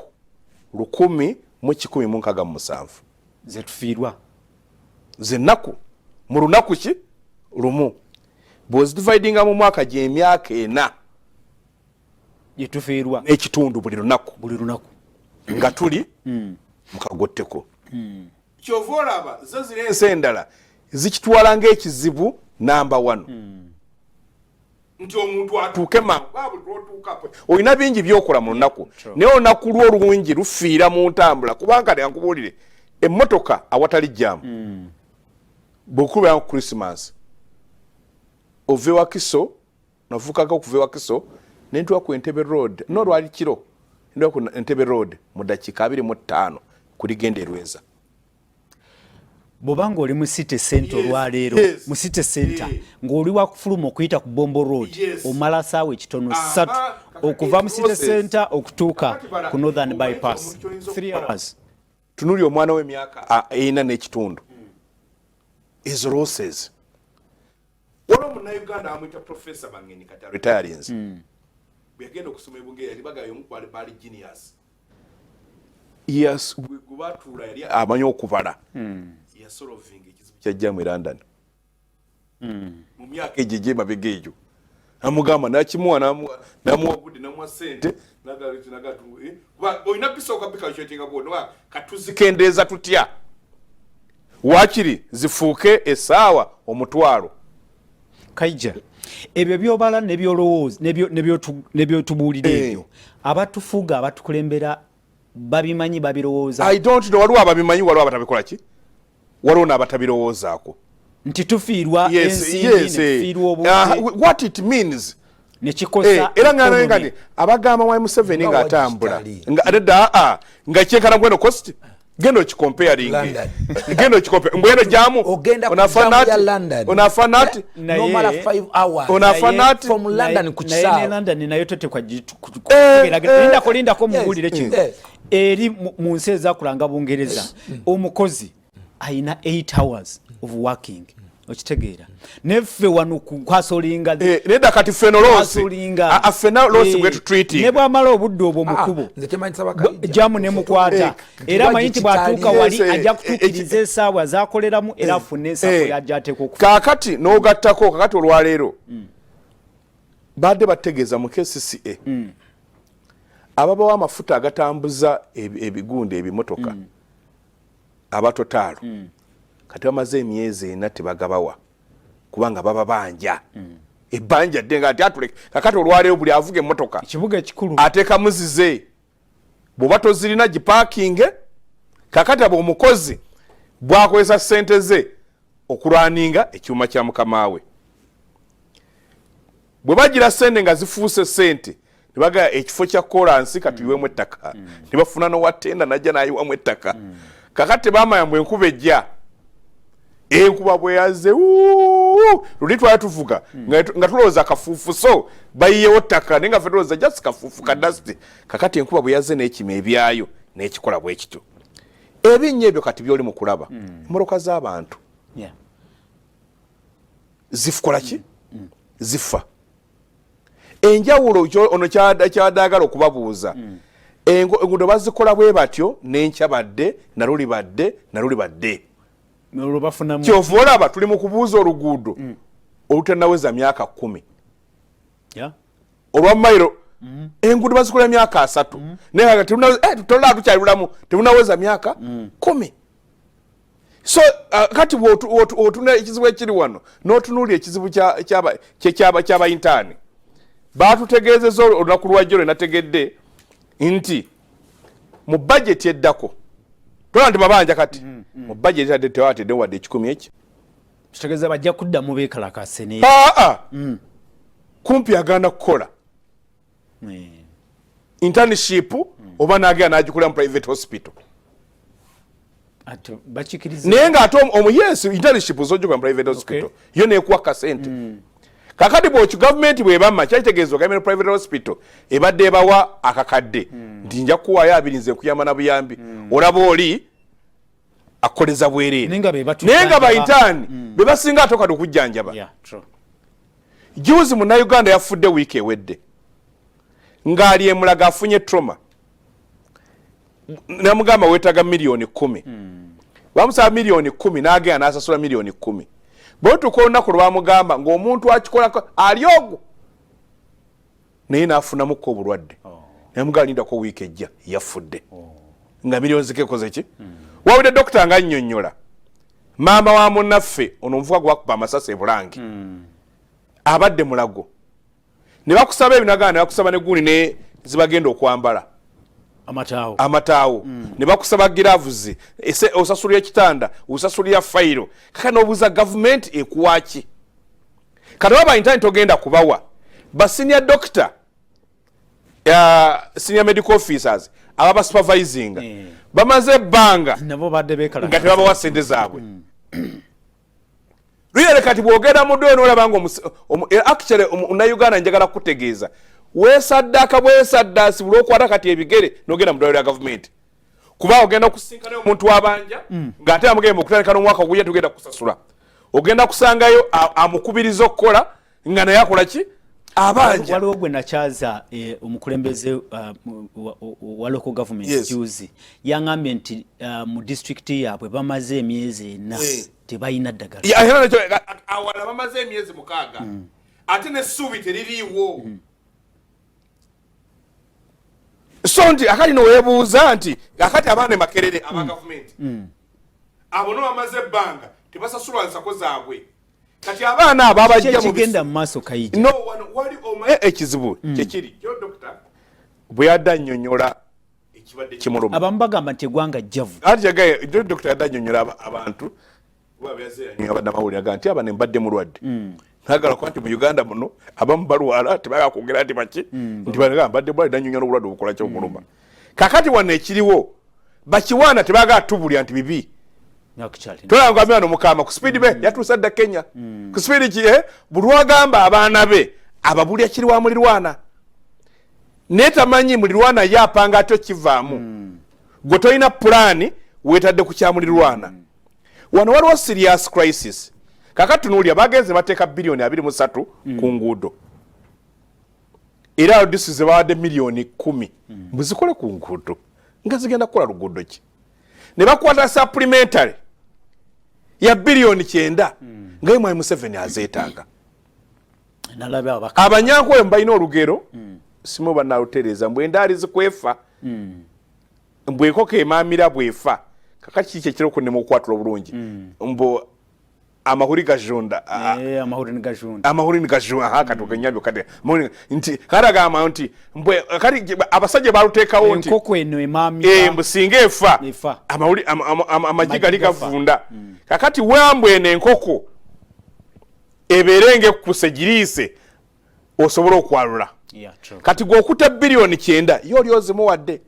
S3: 1,167
S1: ze tufiirwa
S3: zennaku mu lunaku ki lumu bw'ozituvaidinga mu mwaka gy'emyaka 4
S1: yetufiirwa
S3: n'ekitundu buli lunaku nga tuli mu kagotteko. Kyova olaba zo ziri ensi endala zikitwala ng'ekizibu namba 1 nti omuntu atuuke mangu olina bingi byokola mu lunaku naye olunaku lwo olungi lufiira mu ntambula kubanga yankubuulire emmotoka awatali jjaamu bw'okulubera ku Christmas ove wa Kiso navuukako okuva ewa Kiso nentuwa ku Entebbe Road n'olwali kiro nentuwa ku Entebbe Road mu dakiika 25 kuligenda Erweza.
S1: Bobanga oli mu city center olwaleero mu city center ng'oli wakufuluma okuyita ku Bombo Road omala saawa ekitono 3 okuva mu city center okutuuka ku Northern Bypass 3 hours.
S3: Tunuli omwana w'emyaka 4 n'ekitundu ezo losses. Waliwo Munnayuganda amuyita Professor Bangeni kati retirings bweyagenda okusoma ebungeera yali bagayo omukwale baali genius. Yes, gwe batuula yali amanyi okubala yasolovinga ekizibu kyajjamu e London mu myaka egyo gy'emabega egyo amugamba nakimuwa namuwa budde namuwa ssente olina bisooka bikakyetinga bwona katuzikendeeza tutya waakiri zifuuke essaawa omutwalo.
S1: Kaija ebyo byobala nebyolowooza nebyotubuulira ebyo abatufuga abatukulembera babimanyi babirowooza.
S3: I don't know waliwo ababimanyi waliwo abatabikola ki waliwo n'abatabirowoozaako
S1: nti tufiirwa ensimbi netufiirwa obudde
S3: what it means
S1: nekikosa
S3: era ngani abagamba wa Museveni ng'atambula nga kyenkana gweno cost genda okikomparing genda okikompare mbweno jamu onafanati
S2: nomala 5 hours
S3: onafanati
S2: from London ku Kisaawe
S1: naye London nayo tote kwa linda kolindako mubulire kino eri mu nsi ezakulanga Bungereza omukozi ayina 8 hours of working okitegeera neffe wano kwasolinga
S3: neda kati fena losi bwe tutreating
S1: ne bwamala obudde obwo mukubo jamu ne mukwata era mayinti bwatuuka wali ajja kutuukiriza essaawa zakoleramu era afune ensako yajjateeka okufa.
S3: Kaakati n'ogattako kakati olwaleero badde bategeeza mu KCCA ababawo amafuta agatambuza ebigundi ebimotoka abatotaalo kati bamaze emyezi 4 tebagabawa kubanga baba banja ebbanja ddenga ati atuleke kakati olwaleero buli avuga emmotoka
S1: ekibuga ekikulu
S3: ateeka muzize bw'oba tozirina gipakinge kakati abo omukozi bwakozesa ssente ze okulwaninga ekyuma kya mukama we bwe bagira ssente nga zifuuse ssente nebagaa ekifo kya kolansi katuyiwemu ettaka nebafuna n'owatenda najja nayiwamu ettaka kakati tebamanya mbwe enkuba ejja enkuba bwe yazze luli twali tuvuga nga tulowooza kafuufu so bayiyewo ttaka naye nga ffe tulowooza just kafuufu kadasiti kakati enkuba bwe yazze n'ekima ebyayo n'ekikola bwe kityo ebinnya ebyo kati byoli mu kulaba emmoloka z'abantu zikola ki zifa enjawulo ono kyadaagala okubabuuza enguudo bazikola bwe batyo n'enkya badde naluli badde kyova olaba tuli mu kubuuza oluguudo olutanaweza myaka 10 olwa mayiro enguudo bazikola myaka 3 naye tolaba tukyalulamu tebunaweza myaka 10 so kati otuna ekizibu ekiri wano n'otunuulira ekizibu ky'abayintaani baatutegeezeza olunaku lwajjo lwe nategedde nti mu bajeti eddako tola nti mabanja kati mu bajeti adde tewatedde wadde 10 eki
S1: kitegeeza bajja kuddamu beekalakase ne
S3: kumpi agenda kukola internship oba n'agenda n'agikola mu private hospital naye ng'ate yes internship zojjukira mu private hospital yo neekuwa kasente kakati bw'ekyo gavumenti bw'ebamma kyakitegeeza ogamira private hospital ebadde ebawa akakadde nti nja kuwaayo 2 nze nkuyamba na buyambi olaba oli akoleza bwereere naye nga bayintaani be basinga ate okati okujjanjaba juzi munnayuganda yafudde wiiki ewedde ng'ali emulaga afunye trauma namugamba weetaaga miliyoni 10 bamusaba miliyoni 10 n'agenda n'asasula miliyoni 10 bwotuka olunaku lwe bamugamba ng'omuntu akikolako ali ogwo naye n'afunamuko obulwadde namugamba lindako wiiki ejja yafudde nga miliyoni zikekoze ki wawulidde dokita nga annyonnyola maama wa munnaffe ono omuvuka gwe bakuba amasasi e Bulange abadde mulago ne bakusaba ebinagana ne bakusaba ne guuni ne zibagenda okwambala amataawo ne bakusaba giravuzi osasulira ekitanda osasulira fayiro kaka n'obuuza gavumenti ekuwaki kati baba intaneti ogenda kubawa basenior doctor senior medical officers ababa supervising bamaze ebbanga nga tebabawa sente zaabwe luyere kati bwogenda mu ddwe n'olaba nga actually Uganda njagala kutegeeza weesaddaaka bwesaddaasibula okwata kati ebigere n'ogenda mu ddwaliro lya gavumenti kuba ogenda kusinkanayo omuntu w'abanja ng'ate amugenda okutandika n'omwaka ogujja tugenda kusasula ogenda kusangayo amukubiriza okukola nga naye akola ki abanja
S1: waliwo gwe nakyaza omukulembeze wa local government juzi yaŋŋambye nti mu disitulikiti yaabwe bamaze emyezi 4 tebalina ddagala
S3: awala bamaze emyezi 6 ate n'essuubi teririiwo so nti akati noweebuuza nti akati abaana makerere aba gavumenti abo no bamaze ebbanga tebasasulwa nsako zaabwe kati abaana abo abajja
S1: kigenda mu maaso Kaija
S3: no wali omaye ekizibu kyekiri kyo dokita bwe yadda annyonnyola ekibadde kimuluma
S1: abamu bagamba nti eggwanga jjavu
S3: ati jagaye dokita yadda annyonnyola abantu abadde amawulire aga nti abana mbadde mulwadde nagala kuba nti mu Uganda muno abamu balwala tebaga kwogera nti baki nti banaga mbadde bwalidde annyonnyola obulwadde obukola kyomuluma kakati wano ekiriwo bakiwaana tebaga tubulya nti bibi tolanga mwana mukama ku speed be yatuusa dda Kenya ku speed ki buli wagamba abaana be ababulya kiri wa mulirwana netamanyi mulirwana yapanga atyo kivaamu gwe tolina pulaani weetadde ku kyamulirwana wano waliwo serious crisis kakati tunuulya bagenze bateeka biliyoni 23 ku nguudo era odisi ze bawadde miliyoni 10 mbuzikole ku nguudo nga zigenda kukola luguudo ki ne bakwata supplementary ya biliyoni 9 nga Mwai Museveni azeetaaga abanyankole mbalina olugero simu bannalutereeza mbwe endaali zikwefa mbwekoko emaamira bwefa kakati kiki ekiro kunnema okukwatula obulungi mbo amahuri gajunda amahuri ni gajunda katuka nyabyo kade nti karagama nti mbwe kali abasajja baluteekawo nti
S1: nkoko eno emaamira
S3: mbusinga efa amahuri amajiga ligavunda kakati wambwe n'enkoko eberenge kusegiriise osobola okwalula kati gwokuta biliyoni 9 yoli ozimuwadde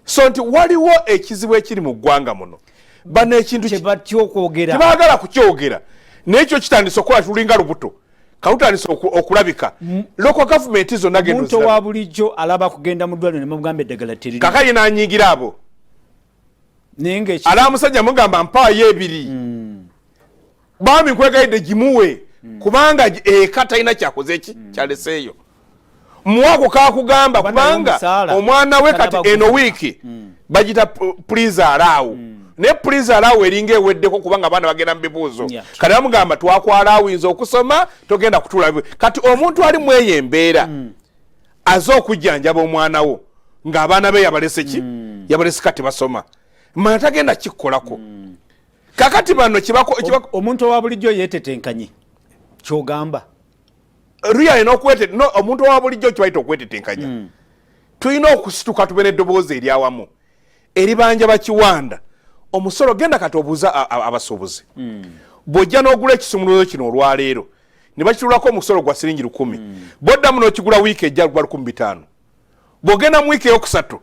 S3: so nti waliwo ekizibu ekiri mu ggwanga muno bana ekintu
S1: kyebaagala
S3: kukyogera n'ekyo kitandise okukola tulinga lubuto kawutandise okulabika local government zonna
S1: omuntu wa bulijjo alaba kugenda mu ddwaliro ne mugamba eddagala teriri
S3: kakali n'anyiigira abo ala musajja mugamba mpaayo ebiri bami nkwegayidde gimuwe kubanga eka talina kyakoze eki kyaleseeyo muwako kakugamba kubanga omwana we kati eno wiiki bagita please allow ne please allow eringa eweddeko kubanga abaana bagenda mu bibuuzo kati bamugamba twakwala awinza okusoma togenda kutula kati omuntu ali mu eyo embeera aze okujjanjaba omwana wo ng'abaana be yabalese ki yabalese kati basoma mana tagenda kikkolako kakati bano
S1: omuntu owa bulijjo yeetetenkanye kyogamba
S3: Ria inokwete no omuntu wa bulijjo kibaita okwetetenkanya tulina okusituka tube n'eddoboozi eryawamu eribanja bakiwanda omusolo genda kati obuuza abasuubuzi bw'ojja n'ogula ekisumuluzo kino olwaleero ne bakitulako omusolo gwa siringi 10 boddamu n'okigula wiiki ejja gwa 15 bw'ogenda mu wiiki eyokusatu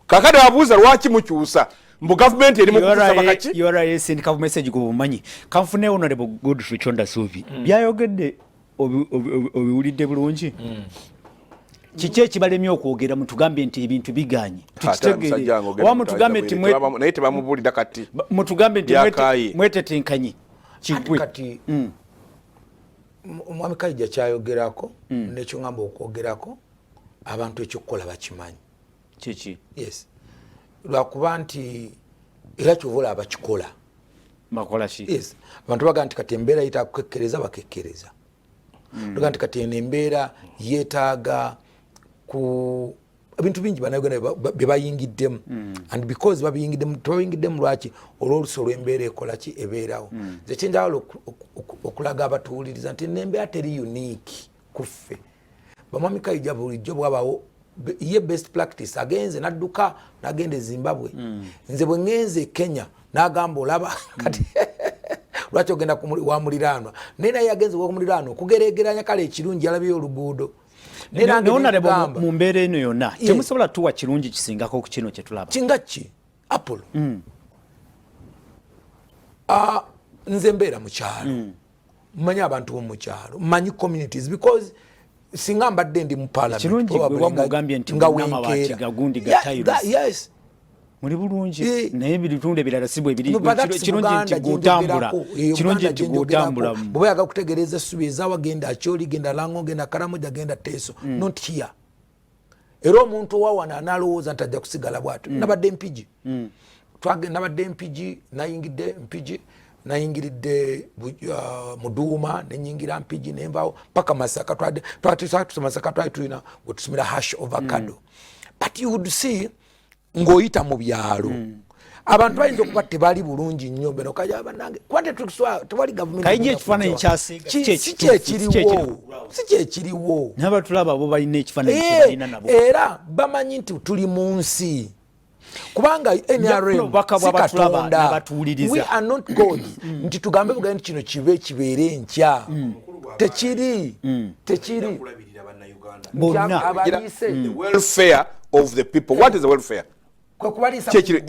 S3: kakati wabuuza lwaki mukyusa mbu gavumenti eri mu kukusa bakaki
S1: URS ndikavu message go bumanyi kanfune honorable Godfrey Chonda Suvi byayogedde obiwulidde bulungi kiki ekibalemye okwogera mutugambe nti ebintu biganye tukitegeere oba mutugambe nti
S3: naye tebamubulira kati
S1: mutugambe nti mwetetenkanye kigwe
S2: kati omwami Kaija kyayogerako nekyo ngamba okwogerako abantu ekyokukola bakimanyi
S1: kiki
S2: yes lwakuba nti era kyovola abakikola
S1: bakola ki
S2: yes abantu baga nti kati embeera yitakukekkereza bakekkereza tuga nti kati embeera yeetaaga ku ebintu bingi banauganda bebayingiddemu and because babiyingiddemu lwaki olw'oluso lw'embeera ekola ki ebeerawo nze kyenjawulo okulaga abatuwuliriza nti nembeera teri unique kuffe bamwami Kaija bulijjo bwabawo ye best practice agenze nadduka nagende Zimbabwe nze bwe ngenze Kenya nagamba olaba kati lwaki ogenda wa muliraanwa naye naye agenze wa muliraanwa kugeregeranya kale ekirungi alabye oluguudo
S1: neonarebo mu mbeera eno yonna temusobola tuwa kirungi kisingako ku kino kye tulaba
S2: kingaki Apollo nze mbeera mu kyalo mmanyi abantu b'omu kyalo mmanyi communities because singa mbadde ndi mu parliament
S1: kirungi bwe wamugambye nti n'amabaati gagundi ga tiles
S2: yes
S1: muri bulungi naye ebitundu ebirala si bwe biri kirungi nti gutambula kirungi nti gutambula
S2: bwe yaga kutegereza essubi ezawagenda Acholi genda Lango genda Karamoja genda Teso not here era omuntu wawana analowooza nti ajja kusigala bwatu nabadde mpigi nabadde mpigi nayingidde mpigi nayingiridde Muduuma nenyingira mpigi nembawo paka Masaka twatu Masaka twali tulina gwetusumira hash avocado but you would see ngoyita mu byalo abantu bayinza okuba tebali bulungi nnyo beno Kaija banange kwate tukuswa tewali government
S1: Kaija ekifaananyi kyasiga
S2: si kyekiriwo
S1: n'abatulaba bo balina ekifaananyi kyebalina nabo
S2: era bamanyi nti tuli mu nsi kubanga NRM Katonda we are not God nti tugambe buga nti kino kibeere enkya tekiri
S1: bonna
S3: the welfare of the people. What is the welfare?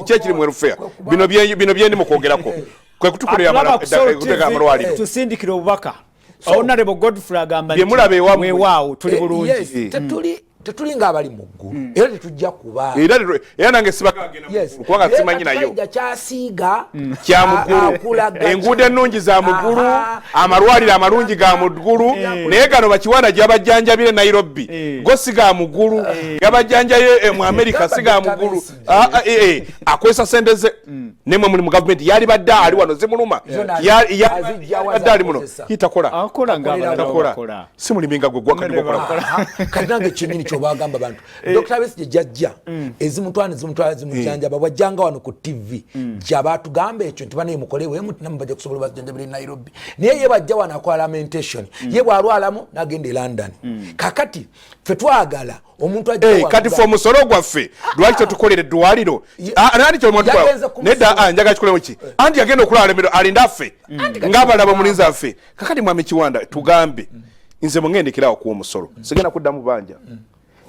S3: Chekiri welfare bino byendi mukwogerako kwe kutukulira amalwali
S1: tusindikira obubaka Honorable Godfrey agamba
S3: nti
S1: weewaawo tuli bulungi
S2: tetuli ng'abali mu ggulu era tetujja kuba
S3: era nange sibagenda kubanga simanyi nayo
S2: kyasiiga
S3: kya muggulu enguudo ennungi za muggulu amalwaliro amalungi ga muggulu naye gano bakiwanda gyabajjanjabire Nairobi go si ga muggulu yabajjanjaye mu America si ga muggulu akwesa sente ze nemwe muli mu gavumenti yali badde ali wano zimuluma badde ali muno hitakola si muliminga gwe gwakadikokola
S2: kati nange kinini kyobagamba bantu Dr. Besigye jajja ezimutwana zimujjanjaba bwajjanga wano ku TV jabatugamba ekyo nti bane mukole we muti namwe bajja kusobola bajjanjabire Nairobi naye ye bajja wana kwa lamentation ye bwalwalamu nagenda e London kakati fe twagala omuntu ajja
S3: kati fo musoro gwaffe lwaki tukolere ddwaliro nani kyo muntu nedda njaga kikolewo ki anti agenda okulala lemero alinda affe ng'abalaba mulinzi affe kakati mwami Kiwanda tugambe nze mungendekerawo kuwa omusolo sigenda kuddamu banja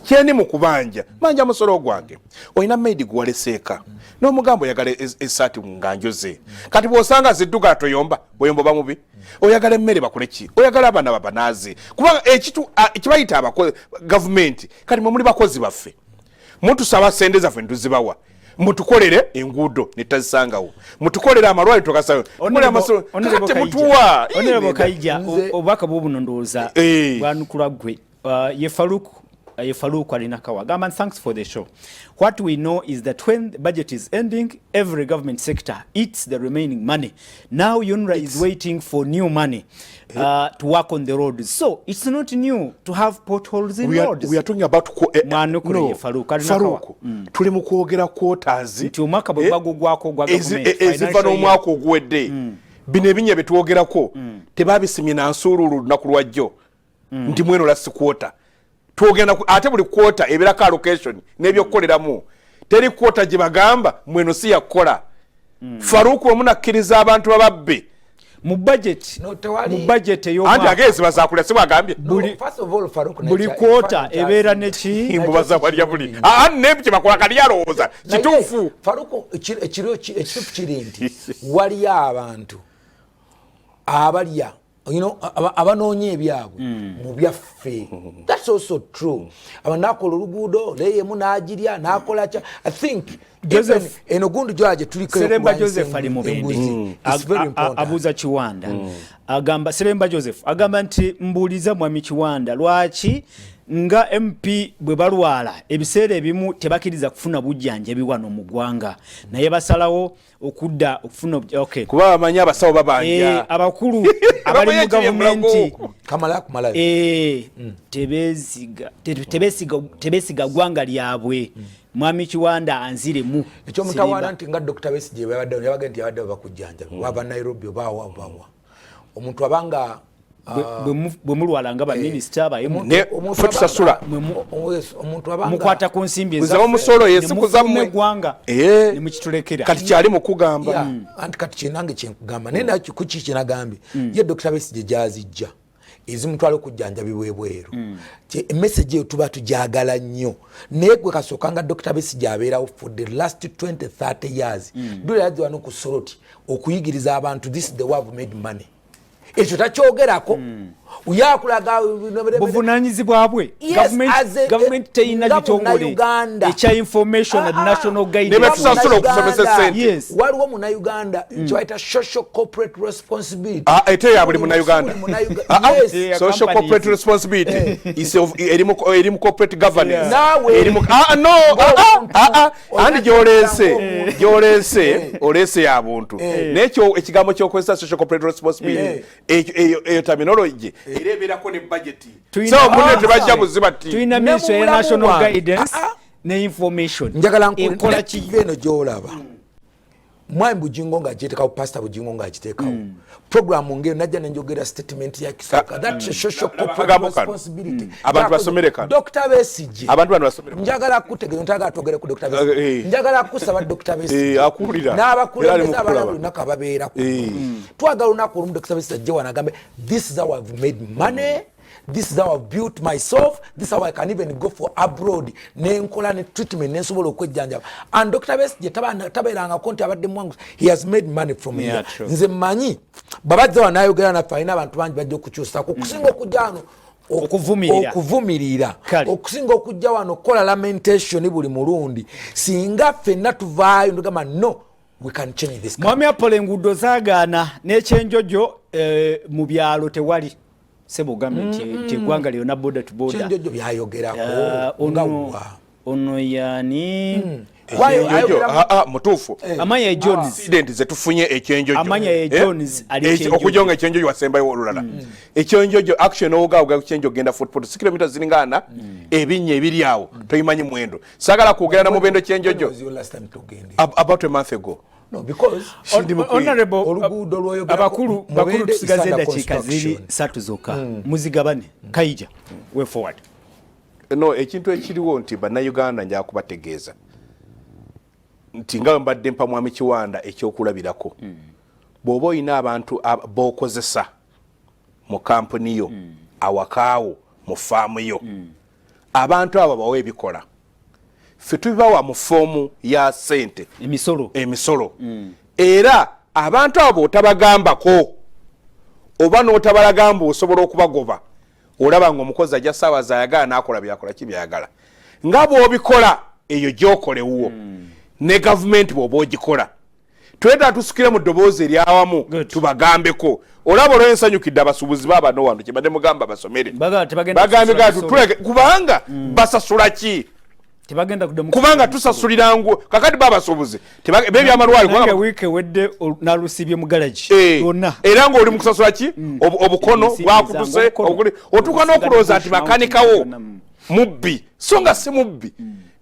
S3: kyeni mu kubanja manja musolo gwange oyina maid gwaleseeka n'omugambo oyagala esaati nganjoze kati bw'osanga zidduka toyomba boyombo bamubi oyagala emmere bakole ki oyagala abaana babanaaze kubanga ekitu ekibayita abakozi gavumenti kati mwe muli bakozi baffe mutusaba sente zaffe ntuzibawa mutukolere enguudo netazisangawo mutukolere amalwaliro tokasayo temutuwa
S1: Honorable Kaija obubaka bw'obunondooza bwanukula ggwe ye Farouk Alinakawa. Government, thanks for the show. What we know is that when the budget is ending, every government sector eats the remaining money. Now UNRWA is waiting for new money to work on the roads. So it's not new to have potholes in roads.
S3: We are talking about Farouk. Tuli mu kwogera quotas.
S1: Nti omwaka bwe bagugwako gwa government.
S3: Eziva n'omwaka ogwedde. Bino ebinnya bye twogerako tebabisimye na nsuululu lunaku lwajjo. Nti mweno last quarter. Twogenda ate buli quota ebirako allocation n'ebyokukoleramu teri quota gye bagamba mweno si yakola Faruku omunakkiriza abantu bababbe
S1: mu budget eyo
S3: anti agezi bazakulya si bagambye
S1: buli quota ebeera neki
S3: imbu bazabalya buli nebyo bakola kali yalowooza kituufu
S2: Faruku ekituufu kiri nti waliyo abantu abalya abanoonya ebyabwe mu byaffe. That's also true. Abanakola oluguudo leyemu n'agirya n'akola kya. I think Joseph enogundu gyaje tuliko
S1: Seremba Joseph ali mu bindi abuza Kiwanda agamba Seremba Joseph agamba nti mbuuliza mwami Kiwanda lwaki nga MP bwe balwala ebiseera ebimu tebakiriza kufuna bujjanjabi wano mu ggwanga naye basalawo okudda okufuna
S3: kuba bamanyi abasawo babanja
S1: abakulu abali mu gavumenti
S2: kamala
S1: tebesiga ggwanga lyabwe mwami Kiwanda anziremu
S2: ekyo mutawana nti nga Dr. BESIGYE yabaga nti yabadde bakujjanjabi waba Nairobi obawa omuntu abanga
S1: bwe mulwala nga ba minister
S3: ffe tusasula
S2: omuntu abanga
S1: mukwata ku nsimbi
S3: ez'awo omusolo yesikuzammwe
S1: eggwanga ne mukitulekera
S3: kati kyali mu kugamba
S2: anti kati kinange kyenkugamba naye nakyo kuki kinagambye ye Dr. BESIGYE gyazijja ezimutwala okujjanjabibwa ebweru emessage eyo tuba tujagala nnyo naye gwe kasooka nga Dr. BESIGYE abeerawo for the last 20-30 years dule yaziwa no ku Soroti okuyigiriza abantu this is the way I've made money ekyo takyogerako uyakulaga
S1: buvunanyizibwa bwe government teyina bitongole ekya information and national guidance
S2: waliwo muna-Uganda kyebayita social corporate responsibility
S3: ete ya buli muna-Uganda social corporate responsibility erimu corporate governance andi gyolese olese ya buntu nekyo ekigambo kyokozesa social corporate responsibility eyo terminology ereberako ne budget so munne tebajja buziba ti
S1: tuina ministry ya national guidance ne information
S2: njagala nkola kiveno gyolaba mwai Bujingo nga ajitekawo pastor Bujingo nga ajitekawo program ngero najja nenjogera statement ya kisoka that social corporate responsibility
S3: abantu basomere kana
S2: Dr. BESIGYE
S3: abantu bano basomere
S2: njagala kutegeeza ntaga atogere ku Dr. BESIGYE njagala kusaba Dr. BESIGYE
S3: akulira
S2: n'abakulembeze abalala nakababeerako twagala olunaku olumu Dr. BESIGYE ajje wanagambe this is how I've made money. This is how I've built myself. This is how I can even go for abroad. Nenkola ne treatment nensobola okwejjanjaba. And Dr. BESIGYE tabeeranga konti abadde mwangu. He has made money from here. Nze mmanyi babadde wanayogera naffe alina abantu bangi bajja okukyusa okusinga okujja wano okuvumirira okusinga okujja wano okukola lamentation buli mulundi singa ffenna tuvaayo ndugamba no we can change this.
S1: Mwami Apolo enguudo zaagaana n'ekyenjojo mu byalo tewali sebo government eggwanga lyonna boda to boda
S2: kyenjojo byayogerako
S1: ono yani
S3: mutuufu
S1: amanya Jones
S3: incident zetufunye ekyenjojo
S1: amanya Jones ali ekyenjojo
S3: okujonga ekyenjojo wasembayo olulala ekyenjojo action oga ekyenjojo genda football 6 km zilingana ebinnya ebiri awo toyimanyi mwendo sagala kugenda na mubendo ekyenjojo about a month ago.
S2: No, because
S1: honorable abakulu tusigaze dakiika ziri 3 zokka muzigabane Kaija way forward
S3: no ekintu ekiriwo nti bannayuganda nja kubategeeza nti nga mbadde mpa mwami Kiwanda ekyokulabirako bw'oba oyina abantu b'okozesa mu kampuni yo awakaawo mu faamu yo abantu abo bawe ebikola ffe tubibawa mu foomu ya ssente emisolo era abantu abo otabagambako oba n'otabalagamba osobola okubagoba olaba ng'omukozi ajja ssaawa zayagala n'akola byakola kibyayagala nga bw'obikola eyo gyokolewo ne gavumenti bw'oba ogikola twetaaga tusukire mu ddoboozi eryawamu tubagambeko olaba olw'ensanyukidde abasuubuzi baabano wano kye badde mugamba basomere bagambye kubanga basasula ki kubanga tusasulira ngo kakati babasuubuzi
S1: beby'amalwaliro wiiki ewedde nalusibye mu galaji
S3: era ng'oli mu kusasula ki obukono bwakutuse otuuka n'okulowooza nti makanikawo mubbi so nga si mubbi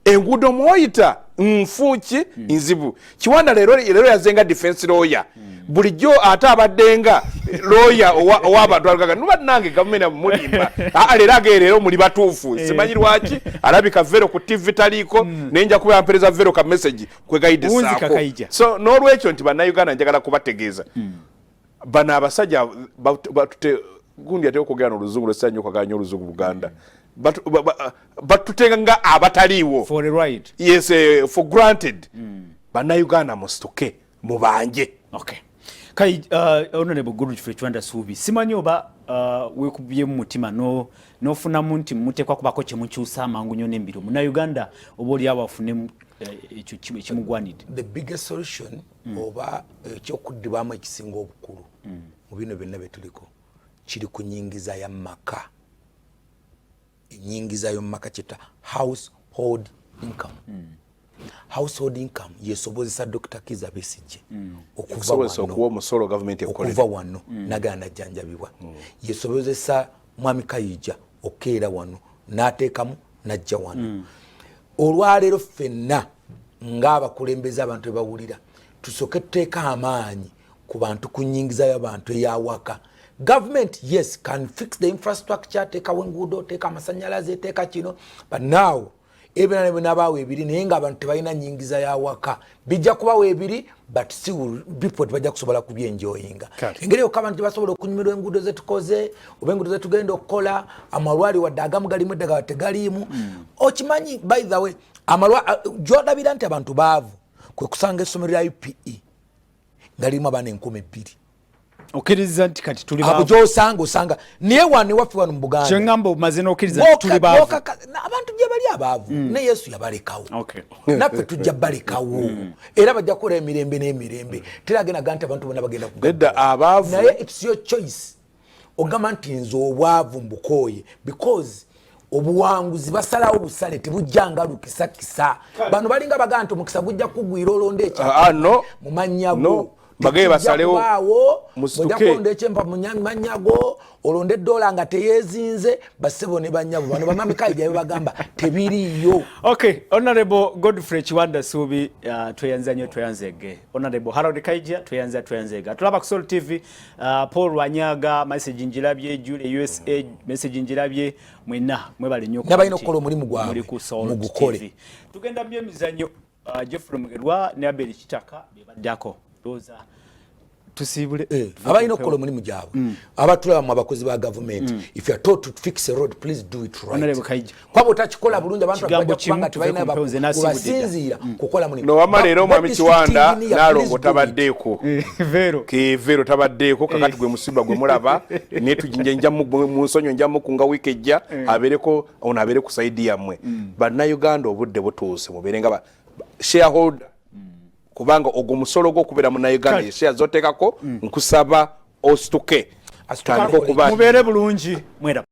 S3: enguudo mwoyita nfuuki nzibu Kiwanda leero yazenga defense lawyer bulijjo ate abaddenga lawyer ow'abantu alagaga nuba nange gavumenti mulimba leero ageerero muli batuufu simanyi lwaki alabika vero ku TV taliiko nenja kuba mpereza vero ka message kwegayidisaako so n'olwekyo nti bannayuganda njagala kubategeeza bano abasajja batute gundi ate okugera n'oluzungu lwesanyo okuganya oluzungu Buganda batutenga nga abataliiwo
S1: for the right
S3: yes for granted bannayuganda musituke mubanje
S1: okay honorable Godfrey Chwanda Suubi simanyi oba wekubye mu mutima nofunamu nti mutekwa kubako kyemukyusa amangu nnyo n'embiro munnayuganda oba oli awo afune ekyo ekimugwanidde
S2: the biggest solution oba ekyokuddibwamu ekisinga obukulu mu bino byonna betuliko kiri ku nyingiza ya maka enyingiza y'omumaka kyeta household income household income yesobozesa Dr. KIZZA BESIGYE okuva wano nagana jjanjabibwa yesobozesa mwami Kaija okeera wano n'ateekamu najja wano olwaleero ffenna ng'abakulembeze abantu bebawulira tusooke tuteeka amaanyi ku bantu ku nyingiza y'abantu eyawaka. Government, yes, can fix the infrastructure, take a wengudo, take a masanyalaze, take a chino, but now, even when about webiri, nenga abantu bayina nyingiza ya waka, bija kuba webiri, but still people bajja kusobola kubi enjoyinga. Engeri okabantu basobola okunyumirwa engudo zetukoze, obengudo zetugenda okukola, amalwali wadagamu galimu daga tegalimu. Okimanyi by the way, jodabira nti abantu baavu kwe kusanga essomero lya UPE galimu abana 2,000.
S1: Okiriza nti kati tuli baavu.
S2: Abujo osanga niye wani waffe wano mu Buganda.
S1: Kyengambo maze n'okiriza tuli baavu.
S2: Abantu gye bali abaavu ne Yesu yabalekawo.
S1: Okay.
S2: Naffe tujja balekawo. Era bajja kukola emirembe n'emirembe. Teragenda gante abantu bonna bagenda kugamba.
S3: Nedda abaavu.
S2: Naye it's your choice. Ogamba nti nze obwavu mbukoye because obuwanguzi basalawo busale tebujjanga lukisa. Bano balinga bagamba nti omukisa gujja kugwira olonde ekya.
S3: No.
S2: Mu mannyago.
S3: Bagaye basalewo
S2: musuke onde chempa manyago olonde dola nga teyezinze basebo ne banyabo bano bamami Kaija bagamba tebiriyo.
S1: Okay, Honorable Godfrey Chwanda Suubi tweyanzege. Honorable Harold Kaija tweyanzega. Tulaba ku Soul TV Paul Wanyaga message njirabye Jule USA message njirabye mwena mwebale nnyo
S2: nabayino kola omulimu gwawe mu gukole.
S1: Tugenda bye mizanyo Jeffrey Mugerwa ne Abel Kitaka bebaddako. Doza tusibule
S2: abayina okukola omulimu gyabwe abatulaba mu abakozi ba government if you are told to fix a road please do it right kwabo otakikola bulungi abantu bajja kubanga tebalina basinziira kukola mulimu
S3: no wamaleero mwami Kiwanda nalongo tabaddeeko vero tabaddeeko kakati gwe musimba gwe mulaba ne tujinja mu nsonyo njamu kunga week ejja abereko ono abere ku side yammwe bannayuganda obudde butuuse muberenga ba shareholder kubanga ogwo musolo gwo kubera munnayuganda yeshare zotekako nkusaba osituke
S1: mubere bulungi mwera